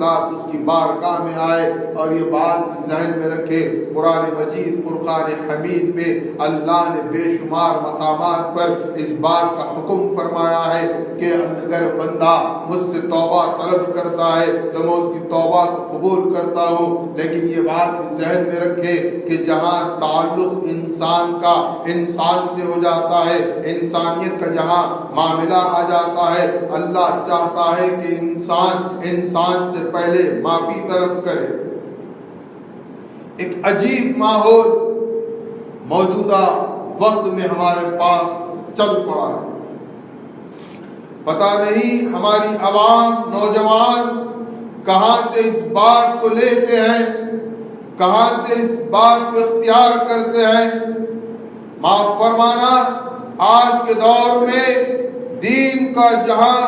ساتھ اس کی بارگاہ میں آئے اور یہ بات ذہن میں رکھے قرآن مجید فرقان حمید میں اللہ نے بے شمار مقامات پر اس بات کا حکم فرمایا ہے کہ اگر بندہ مجھ سے توبہ طلب کرتا ہے تو میں اس کی توبہ کو قبول کرتا ہوں، لیکن یہ بات ذہن میں رکھے کہ جہاں تعلق انسان کا انسان سے ہو جاتا ہے، انسانیت کا جہاں معاملہ آ جاتا ہے، اللہ چاہتا ہے کہ انسان سے پہلے معافی طلب کرے۔ ایک عجیب ماحول موجودہ وقت میں ہمارے پاس چل پڑا ہے۔ پتہ نہیں ہماری عوام نوجوان کہاں سے اس بات کو لیتے ہیں، کہاں سے اس بات کو اختیار کرتے ہیں۔ معاف فرمانا، آج کے دور میں دین کا جہاں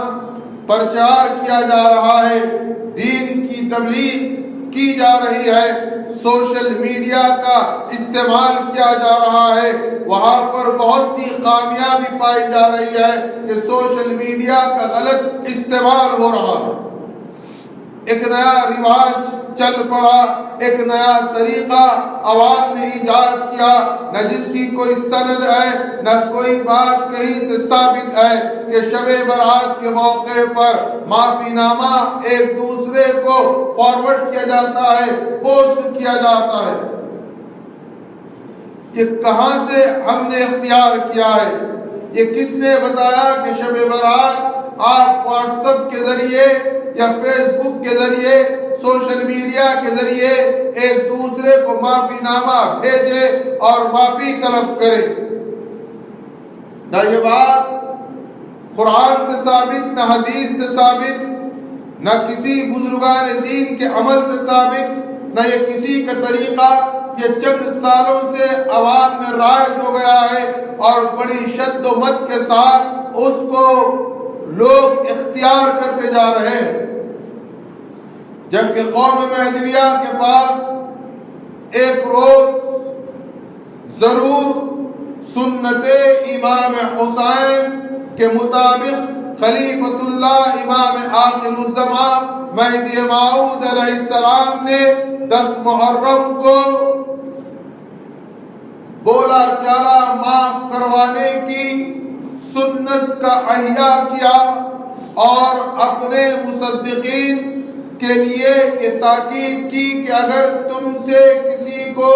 پرچار کیا جا رہا ہے، دین کی تبلیغ کی جا رہی ہے، سوشل میڈیا کا استعمال کیا جا رہا ہے، وہاں پر بہت سی خامیابی پائی جا رہی ہے کہ سوشل میڈیا کا غلط استعمال ہو رہا ہے۔ ایک نیا رواج چل پڑا، ایک نیا طریقہ عوام نے ایجاد کیا، نہ جس کی کوئی سند ہے، نہ کوئی بات کہیں سے ثابت ہے کہ شب برات کے موقع پر معافی نامہ ایک دوسرے کو فارورڈ کیا جاتا ہے، پوسٹ کیا جاتا ہے۔ یہ کہاں سے ہم نے اختیار کیا ہے؟ یہ کس نے بتایا کہ شب برات آپ واٹس ایپ کے ذریعے یا فیس بک کے ذریعے، سوشل میڈیا کے ذریعے ایک دوسرے کو معافی نامہ بھیجے اور معافی طلب کرے؟ نہ یہ بات قرآن سے ثابت، نہ حدیث سے ثابت، نہ کسی بزرگان دین کے عمل سے ثابت، نہ یہ کسی کا طریقہ یہ چند سالوں سے عوام میں رائج ہو گیا ہے اور بڑی شد و مت کے ساتھ اس کو لوگ اختیار کرتے جا رہے ہیں، جبکہ قوم مہدویہ کے پاس ایک روز ضرور سنت امام حسین کے مطابق خلیفۃ اللہ امام آخر الزمان مہدی موعود علیہ السلام نے 10 محرم کو بولا چالا معاف کروانے کی سنت کا احیاء کیا اور اپنے مصدقین کے لیے یہ تاکید کی کہ اگر تم سے کسی کو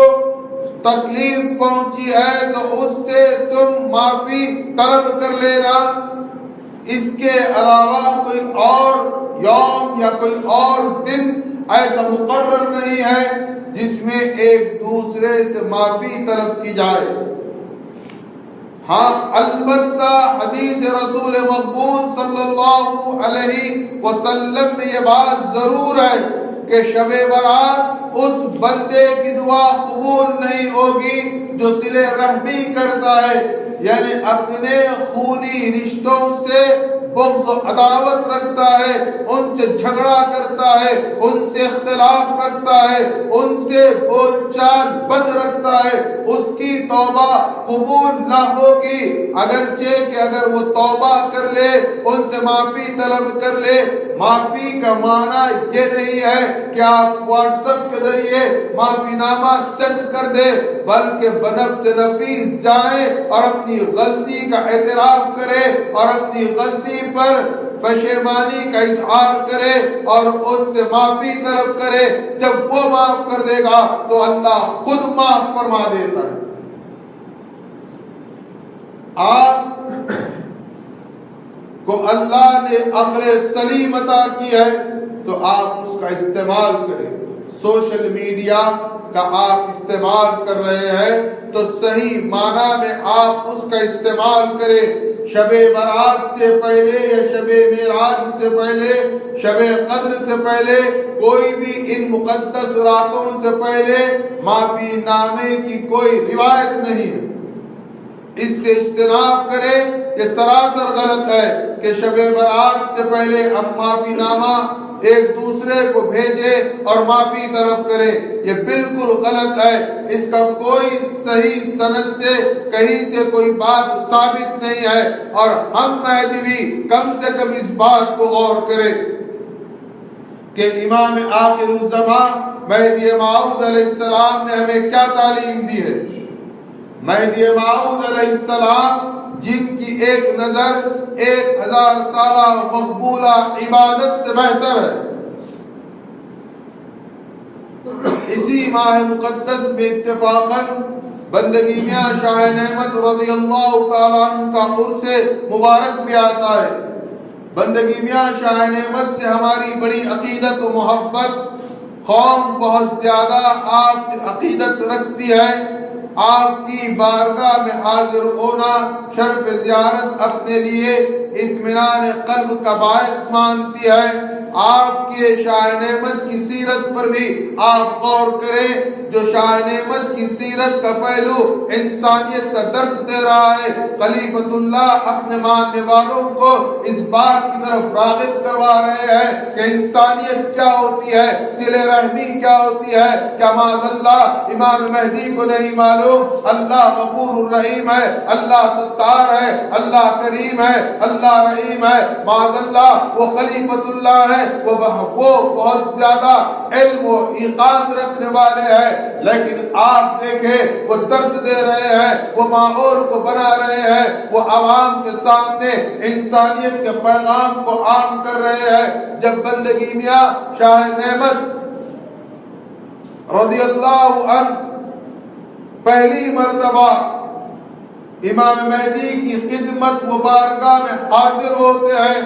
تکلیف پہنچی ہے تو اس سے تم معافی طلب کر لینا۔ اس کے علاوہ کوئی اور یوم یا کوئی اور دن ایسا مقرر نہیں ہے جس میں ایک دوسرے سے معافی طلب کی جائے۔ ہاں البتہ حدیث رسول مقبول صلی اللہ علیہ وسلم میں یہ بات ضرور ہے کہ شب برات اس بندے کی دعا قبول نہیں ہوگی جو صلہ رحمی کرتا ہے، یعنی اپنے خونی رشتوں سے بغض و عداوت رکھتا ہے، ان سے جھگڑا کرتا ہے، ان سے اختلاف رکھتا ہے، ان سے بول چال بند رکھتا ہے، اس کی توبہ قبول نہ ہوگی، اگرچہ کہ اگر وہ توبہ کر لے، ان سے معافی طلب کر لے۔ معافی کا معنی یہ نہیں ہے کہ آپ واٹس ایپ کے ذریعے معافی نامہ سینڈ کر دیں، بلکہ بنفس نفیس جائیں اور اپنی غلطی کا اعتراف کرے اور اپنی غلطی پر پشیمانی کا اظہار کرے اور اس سے معافی طلب کرے۔ جب وہ معاف کر دے گا تو اللہ خود معاف فرما دیتا ہے۔ آپ کو اللہ نے عقل سلیم عطا کی ہے تو آپ اس کا استعمال کریں۔ سوشل میڈیا کا آپ استعمال کر رہے ہیں تو صحیح معنی میں آپ اس کا استعمال کریں۔ شب برات سے پہلے یا شب معراج سے پہلے، شب قدر سے پہلے، کوئی بھی ان مقدس راتوں سے پہلے معافی نامے کی کوئی روایت نہیں ہے۔ اس سے اجتناب کریں۔ یہ سراسر غلط ہے کہ شب برات سے پہلے ہم معافی نامہ ایک دوسرے کو بھیجے اور معافی طلب کرے، یہ بالکل غلط ہے۔ اس کا کوئی صحیح سند سے کہیں سے کوئی بات ثابت نہیں ہے اور ہم مہدوی کم سے کم اس بات کو غور کریں کہ امام آخر الزمان مہدی موعود علیہ السلام نے ہمیں کیا تعلیم دی ہے۔ مہدی موعود علیہ السلام جن کی ایک نظر 1000 سالہ مقبولہ عبادت سے بہتر ہے۔ اسی ماہ مقدس میں اتفاقاً بندگی میاں شاہ نعمت رضی اللہ تعالیٰ عنہ کا عرس مبارک بھی آتا ہے۔ بندگی میاں شاہ نعمت سے ہماری بڑی عقیدت و محبت، قوم بہت زیادہ آپ سے عقیدت رکھتی ہے۔ آپ کی بارگاہ میں حاضر ہونا شرف زیارت اپنے لیے اطمینان قلب کا باعث مانتی ہے۔ آپ کے شاہ نعمت کی سیرت پر بھی آپ غور کریں، جو شاہ نعمت کی سیرت کا پہلو انسانیت کا درس دے رہا ہے۔ خلیفۃ اللہ اپنے ماننے والوں کو اس بات کی طرف راغب کروا رہے ہیں کہ انسانیت کیا ہوتی ہے، صلہ رحمی کیا ہوتی ہے۔ کیا معاذ اللہ امام مہدی کو نہیں معلوم اللہ غفور الرحیم ہے، اللہ ستار ہے، اللہ کریم ہے، اللہ رحیم ہے۔ معاذ اللہ وہ خلیفۃ اللہ ہے، وہ بہت زیادہ علم و ایقان رکھنے والے ہیں، لیکن آپ دیکھیں وہ درس دے رہے ہیں، وہ ماحول کو بنا رہے ہیں، وہ عوام کے سامنے انسانیت کے پیغام کو عام کر رہے ہیں۔ جب بندگی میاں شاہ نعمت رضی اللہ عنہ پہلی مرتبہ امام مہدی کی خدمت مبارکہ میں حاضر ہوتے ہیں،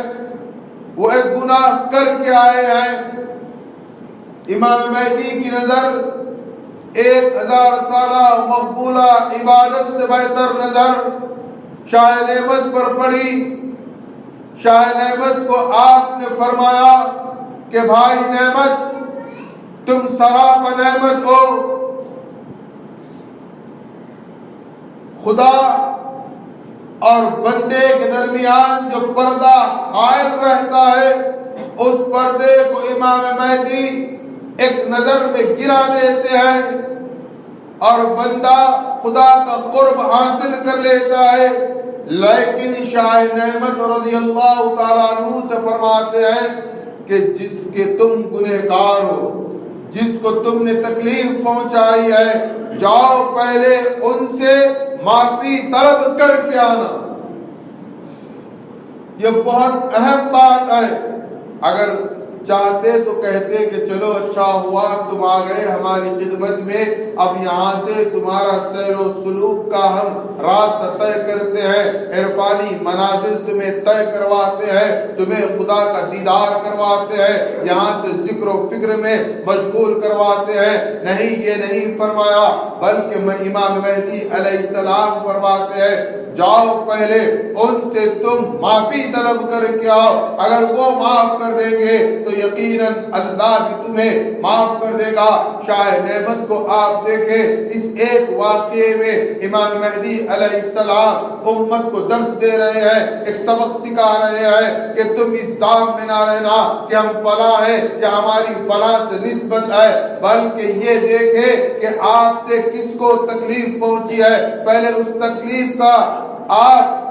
وہ ایک گناہ کر کے آئے ہیں۔ امام مہدی کی نظر 1000 سالہ مقبولہ عبادت سے بہتر نظر شاہ نعمت پر پڑی۔ شاہ نعمت کو آپ نے فرمایا کہ بھائی نعمت، تم سراپا نعمت ہو، خدا اور بندے کے درمیان جو پردہ حائل رہتا ہے، اس پردے کو امام مہدی ایک نظر میں گرا دیتے ہیں اور بندہ خدا کا قرب حاصل کر لیتا ہے۔ لیکن شاہ نعمت رضی اللہ تعالیٰ عنہ سے فرماتے ہیں کہ جس کے تم گنہگار ہو، جس کو تم نے تکلیف پہنچائی ہے، جاؤ پہلے ان سے معافی طلب کر کے آنا۔ یہ بہت اہم بات ہے۔ اگر چاہتے تو کہتے کہ چلو اچھا ہوا تم آ گئے ہماری خدمت میں، اب یہاں سے تمہارا سیر و سلوک کا ہم راستہ طے کرتے ہیں، عرفانی منازل تمہیں طے کرواتے ہیں، تمہیں خدا کا دیدار کرواتے ہیں، یہاں سے ذکر و فکر میں مشغول کرواتے ہیں۔ نہیں، یہ نہیں فرمایا، بلکہ امام مہدی علیہ السلام فرماتے ہیں جاؤ پہلے ان سے تم معافی طلب کر کے آؤ، اگر وہ معاف کر دیں گے تو یقیناً اللہ بھی تمہیں معاف کر دے گا۔ شاہ نعمت کو آپ دیکھیں، اس ایک واقعے میں امام مہدی علیہ السلام امت کو درس دے رہے ہیں، ایک سبق سکھا رہے ہیں کہ تم اس ظام میں نہ رہنا کہ ہم فلاں ہیں یا ہماری فلاں سے نسبت ہے، بلکہ یہ دیکھیں کہ آپ سے کس کو تکلیف پہنچی ہے، پہلے اس تکلیف کا آپ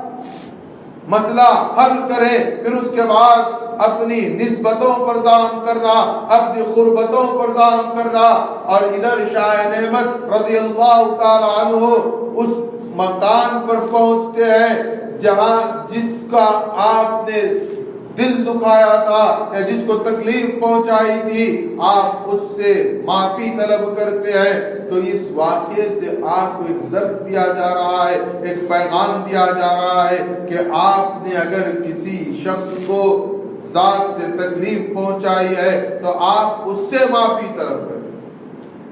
مسئلہ حل کریں، پھر اس کے بعد اپنی نسبتوں پر ظلم کرنا، اپنی قربتوں پر ظلم کرنا۔ اور ادھر شاہ نعمت رضی اللہ تعالی عنہ اس مکان پر پہنچتے ہیں جہاں جس کا آپ نے دل دکھایا تھا یا جس کو تکلیف پہنچائی تھی، آپ اس سے معافی طلب کرتے ہیں۔ تو اس واقعے سے آپ کو ایک درس دیا جا رہا ہے، ایک پیغام دیا جا رہا ہے کہ آپ نے اگر کسی شخص کو ذات سے تکلیف پہنچائی ہے تو آپ اس سے معافی طلب کریں۔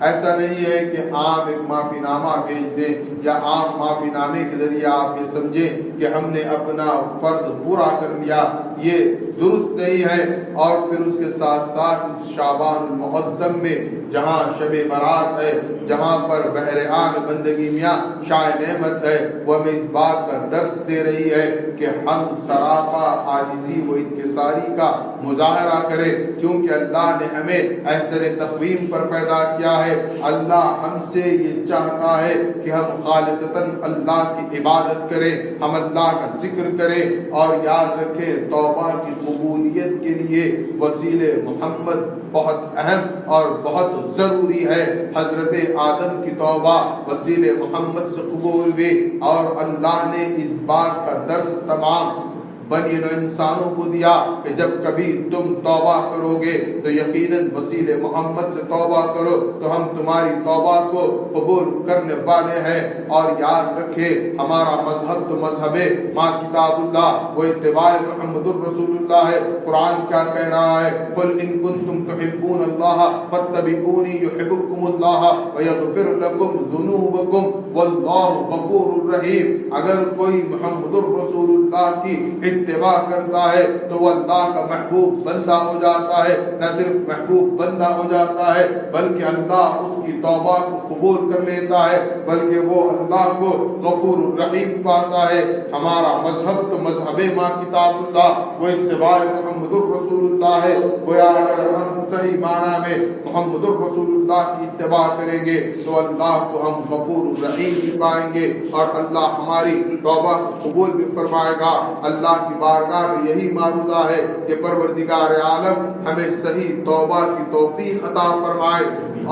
ایسا نہیں ہے کہ عام ایک معافی نامہ بھیج دیں یا عام معافی نامے کے ذریعے آپ یہ سمجھیں کہ ہم نے اپنا فرض پورا کر لیا، یہ درست نہیں ہے۔ اور پھر اس کے ساتھ ساتھ اس شعبان المعظم میں جہاں شب برات ہے، جہاں پر بحر عام بندگی میاں شاہ نعمت ہے، وہ ہمیں اس بات کا درس دے رہی ہے کہ ہم سراپا عاجزی و انکساری کا مظاہرہ کریں، کیونکہ اللہ نے ہمیں احسن تقویم پر پیدا کیا ہے۔ اللہ ہم سے یہ چاہتا ہے کہ ہم خالصتاً اللہ کی عبادت کریں، ہم اللہ کا ذکر کریں، اور یاد رکھیں توبہ کی قبولیت کے لیے وسیلے محمد بہت اہم اور بہت ضروری ہے۔ حضرت آدم کی توبہ وسیلے محمد سے قبول ہوئی، اور اللہ نے اس بات کا درس تمام بنی نوع انسانوں کو دیا کہ جب کبھی تم توبہ کرو گے تو یقیناً وسیلے محمد سے توبہ کرو تو ہم تمہاری توبہ کو قبول کرنے والے ہیں۔ اور یاد رکھے ہمارا مذہب تو مذہب ماں کتاب اللہ، وہ اتباع محمد الرسول اللہ ہے۔ قرآن کیا کہہ رہا ہے؟ قل ان کنتم تحبون اللہ فاتبعونی یحببکم اللہ ویغفر لکم ذنوبکم واللہ غفور رحیم۔ اگر کوئی محمد الرسول اللہ کی اتباع کرتا ہے تو وہ اللہ کا محبوب بندہ ہو جاتا ہے۔ نہ صرف محبوب بندہ ہو جاتا ہے بلکہ اللہ اس کی توبہ کو قبول کر لیتا ہے، بلکہ وہ اللہ کو غفور الرحیم پاتا ہے۔ ہمارا مذہب تو مذہب ماں کتاب اللہ، وہ اتباع محمد الرسول اللہ ہے۔ گویا اگر ہم صحیح معنی میں محمد الرسول اللہ کی اتباع کریں گے تو اللہ کو ہم غفور الرحیم بھی پائیں گے، اور اللہ ہماری توبہ کو قبول بھی فرمائے گا۔ اللہ کی بارگاہ میں یہی معروضہ ہے کہ پروردگار عالم ہمیں صحیح توبہ کی توفیق عطا فرمائے،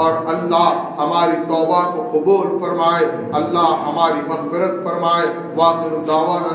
اور اللہ ہماری توبہ کو قبول فرمائے، اللہ ہماری مغفرت فرمائے۔ وآخر دعوانا